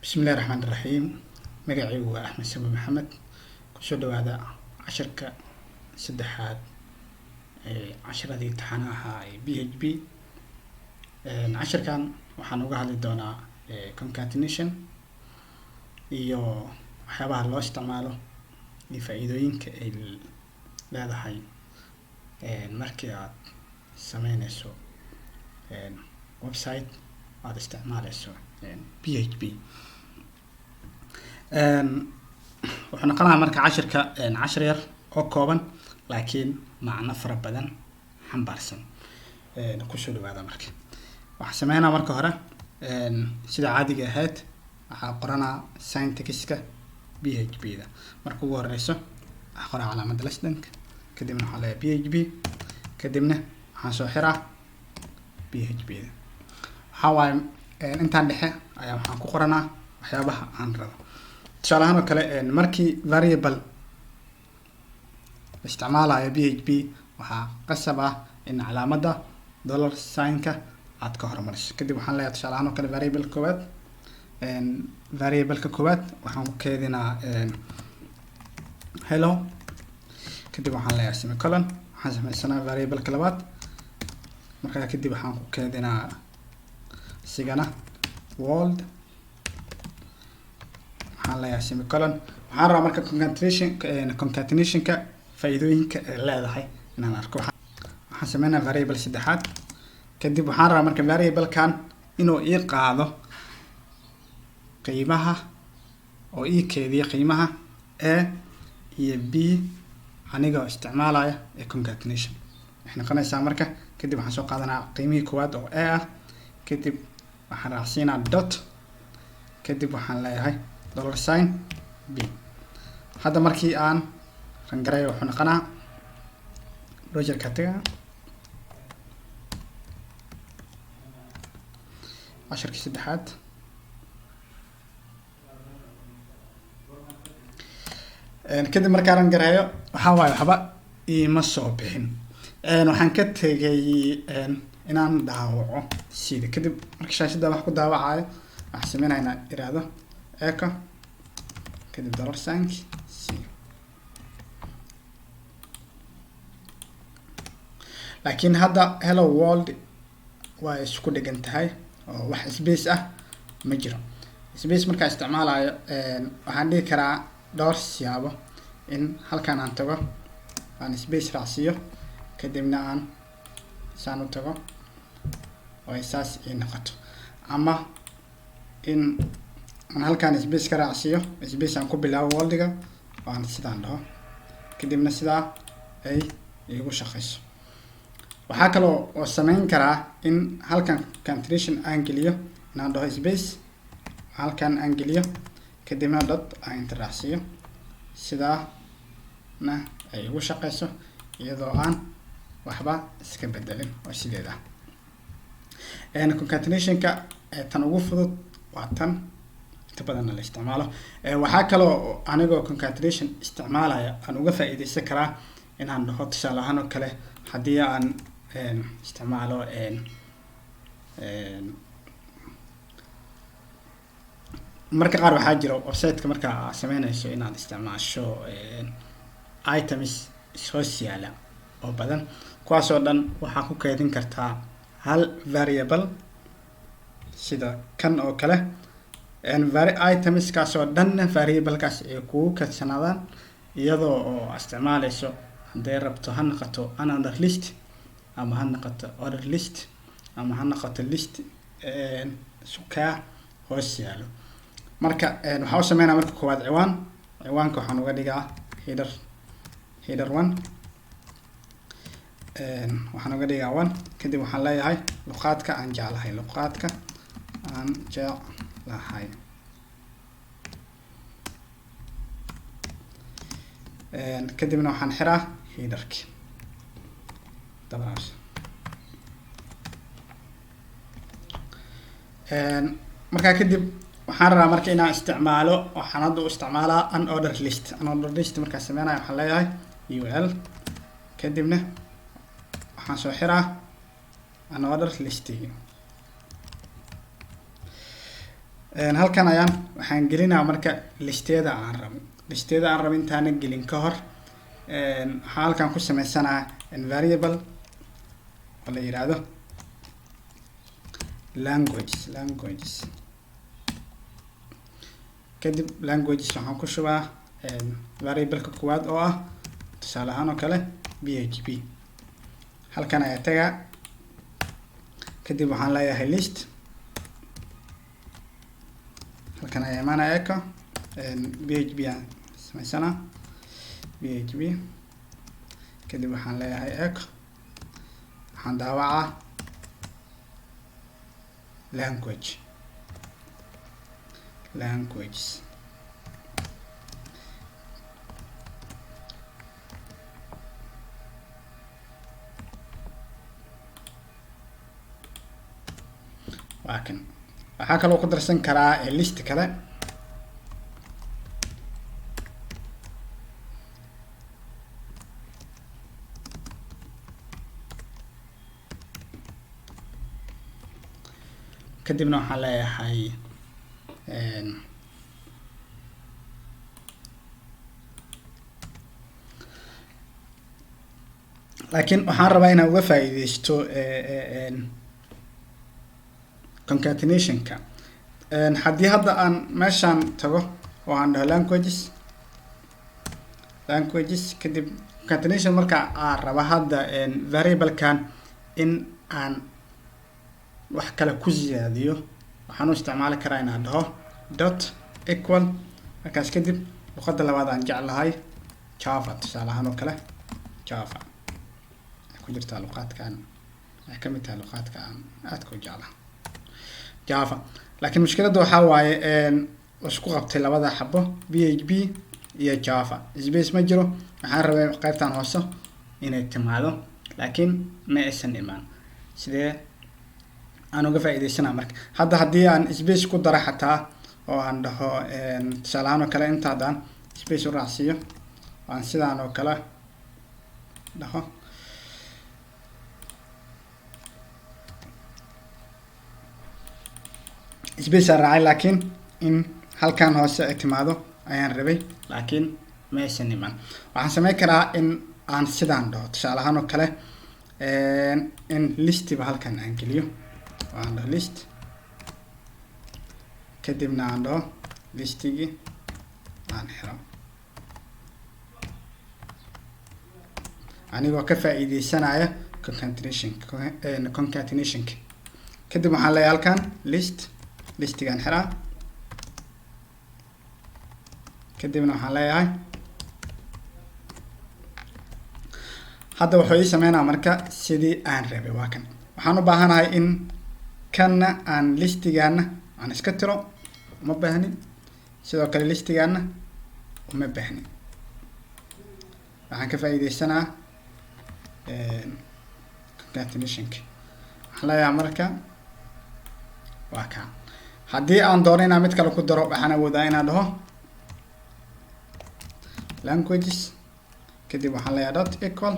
بسم الله الرحمن الرحيم. مقعي هو أحمد سامي محمد. كسودو هذا عشرة سدحات عشرة ذي امتحانها PHP. عشر كان وحنوقع للدونا concatenation iyo waxyaabaha loo isticmaalo iyo faa'iidooyinka ay leedahay markii aad sameynayso website aad isticmaalayso PHP. waxaan qanahay marka cashirka cashir yar oo kooban laakiin macno fara badan xambaarsan ku soo dhawaada marka waxaan sameynaa marka hore sida caadiga ahayd waxaan qoranaa syntax-ka PHP da marka ugu horeyso waxaan qoraa calaamada lasdank kadibna waxaan leeyahay PHP kadibna waxaan soo xiraa PHP da waxaa waaye intaan dhexe ayaa waxaan ku qoranaa waxyaabaha aan rabo tusaale ahaan oo kale markii variable isticmaalayo PHP waxaa qasab ah in calaamada dollar sign-ka aad ka hormariso kadib waxaan leeyahay tusaale ahaan oo kale variable-ka koowaad waxaan ku keedinaa hello kadib waxaan leeyahay semicolon waxaan sameysanaa variable-ka labaad markaa kadib waxaan ku keedinaa sigana world waxaan leeyahay semicolon waxaan rabaa marka concatenation-ka faa'iidooyinka ay leedahay inaan arko waxaan sameynaa variable saddexaad kadib waxaan rabaa marka variable-kan inuu ii qaado qiimaha oo ii keediyo qiimaha a iyo b anigoo isticmaalaya concatenation waxay noqonaysaa marka kadib waxaan soo qaadanaa qiimihii koowaad oo a ah kadib waxaan raacsiinaa dot kadib waxaan leeyahay dollar sign b hadda markii aan rangareeyo wuxuu noqonaa browserka taga cashirkii saddexaad kadib markaan rangareeyo waxaa waaye waxba iima soo bixin waxaan ka tegay inaan daawaco sida kadib marka shaashada wax ku daawacayo waxaan sameynaa inaan iraahdo echo kadib dollar sign c laakiin hadda hello world waa isku dhegan tahay oo wax space ah ma jiro space markaa isticmaalayo waxaan dhihi karaa dhowr siyaabo in halkan aan tago aan space raacsiiyo kadibna aan saan u tago oo saas ay noqoto ama in aan halkan space ka raacsiiyo space aan ku bilaabo world-ga oo aan sidaan dhaho kadibna sidaa ay igu shaqeyso waxaa kaloo oo sameyn karaa in halkan concatenation aan geliyo inaan dhaho space halkan aan geliyo kadibna dot aan interaacsiiyo sidaana ay igu shaqeyso iyadoo aan waxba iska bedelin oo sideeda concatenation-ka tan ugu fudud waa tan inta badan la isticmaalo waxaa kaloo anigoo concatenation isticmaalaya aan uga faa'iideysan karaa inaan dhaho tusaale ahaan oo kale haddii aan isticmaalo marka qaar waxaa jira website-ka markaa sameynayso inaad isticmaasho items hoos yaala oo badan kuwaasoo dhan waxaa ku keedin kartaa hal variable sida kan oo kale items-kaasoo dhanna variable-kaas ay kugu kadsanaadaan iyadoo oo isticmaalayso hadday rabto ha noqoto another list ama ha noqoto order list ama ha noqoto list sukaa hoos yaalo marka waxaa u sameynaa marka koowaad ciwaanka waxaan uga dhigaa header 1 waxaan uga dhigaa 1 kadib waxaan leeyahay luqaadka aan jeclahay kadibna waxaan xiraa headerki markaa kadib waxaan rabaa marka inaan isticmaalo waxaan hadda u isticmaalaa unordered list markaan sameynayo waxaan leeyahay ul kadibna waxaan soo xiraa unordered list halkan ayaan waxaan gelinaa marka listeeda aan rabo intaana gelin ka hor waxaan halkan ku sameysanaa variable oo la yiraahdo languages kadib languages waxaan ku shubaa variable-ka koowaad oo ah tusaale ahaan oo kale php. halkan ayaa tagaa kadib waxaan leeyahay list. halkan ayaa imaanaya echo php aan sameysana php kadib waxaan leeyahay echo waxaan daawacaa languages laakiin waxaa kaloo ku darsan karaa list kale kadibna waxaan leeyahay laakiin waxaan rabaa inaan uga faa'iideysto concatenationka. haddii hadda aan meeshaan tago oo aan dhaho languages kadib concatenation marka aan raba hadda variable-kan in aan wax kale ku ziyaadiyo waxaan u isticmaali karaa inaan dhaho dot equal markaas kadib luqadda labaad aan jeclahay java tusaale ahaan oo kale java ku jirtaa luqadkan ay kamid tahay luqadka aan aadka u jeclahay java. laakiin mushkiladda waxaa waaye isku qabtay labada xabo php iyo java space ma jiro. waxaan rabay qaybtan hoose inay timaado laakiin ma aysan imaan. sidee aan uga faa'iideysanaa marka hadda haddii aan space ku daro xataa oo aan dhaho tusaale ahaan oo kale inta haddaan space u raacsiiyo aan sidaan oo kale dhaho space aan raacay laakiin in halkan hoose ay timaado ayaan rabay laakiin ma aysan imaan. waxaan sameyn karaa in aan sidaan dhaho tusaale ahaan oo kale in listiba halkan aan geliyo aan dhaho list kadibna aan dhaho listigii aan xiro anigoo ka faa'iideysanaya concatenationka. kadib waxaan leeyahay halkan listigaan xiraa kadibna waxaan leeyahay hadda wuxuu ii sameynaa marka sidii aan rabay. waa kan waxaan u baahanahay in kanna aan listigaana aan iska tiro uma baahnin sidoo kale listigaana uma baahnin. waxaan ka faa'iideysanaa concatenationka. waxaan leeyahay marka waa kaa haddii aan doono inaan mid kale ku daro waxaan awoodaa inaan dhaho languages kadib waxaan leeyahay dot equal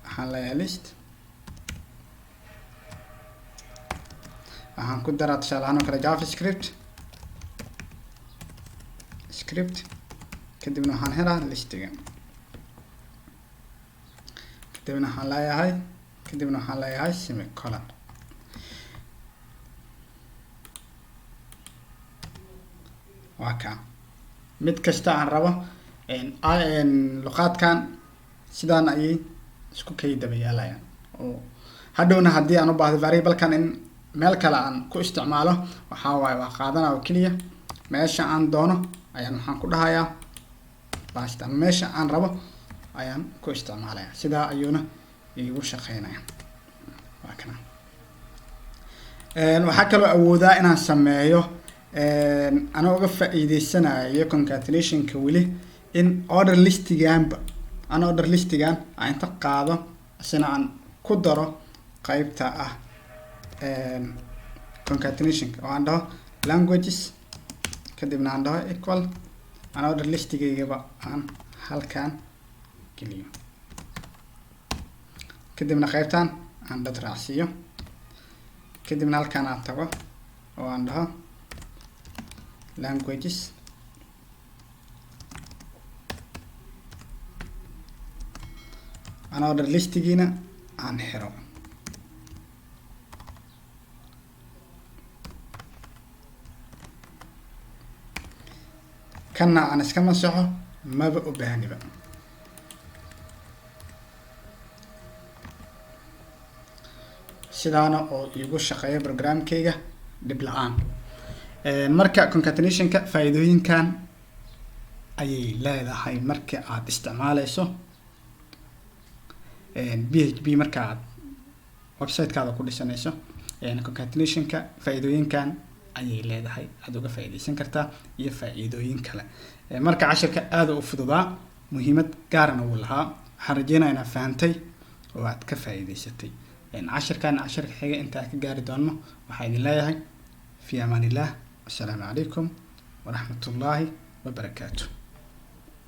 waxaan leeyahay list waxaan ku daraa tusaale ahaan oo kale javascript kadibna waxaan helaa listiga kadibna waxaan leeyahay semicolon. waa kaa mid kasta aan rabo luqaadkan sidaan ayay isku kay daba yaalayaan oo hadhowna haddii aan u baahdo variable-kan in meel kale aan ku isticmaalo waxaa waaye waa qaadanaa oo keliya meesha aan doono ayaan waxaan ku dhahayaa basta ama meesha aan rabo ayaan ku isticmaalaya sidaa ayuuna igu shaqeynaya. waa kana waxaa kaloo awoodaa inaan sameeyo anaa uga faa'iideysanayo concatenationka weli in order listigan aan inta qaado isna aan ku daro qaybta ah concatenationka oo aan dhaho languages kadibna aan dhaho equal aan order listigaygaba aan halkan geliyo kadibna qaybtan aan dad raacsiiyo kadibna halkan aan tago oo aan dhaho languages ana order listigiina aan xiro. kana aan iska masaxo maba u baahniba. sidaana oo igu shaqeeyo programkayga dib la-aan. marka concatenationka faa'iidooyinkan ayay leedahay marka aad isticmaaleyso PHP marka aad website-kaada ku dhisanayso. concatenationka faa'iidooyinkan ayay leedahay aad uga faa'iideysan kartaa iyo faa'iidooyin kale. marka cashirka aad u fududaa muhiimad gaarana uu lahaa. waxaan rajeynayaa inaad fahantay oo aad ka faa'iideysatay. cashirkan cashirka xiga inta ka gaari doono waxaa idin leeyahay fi amaan illah. assalaamu calaykum waraxmatullaahi wabarakaatuh.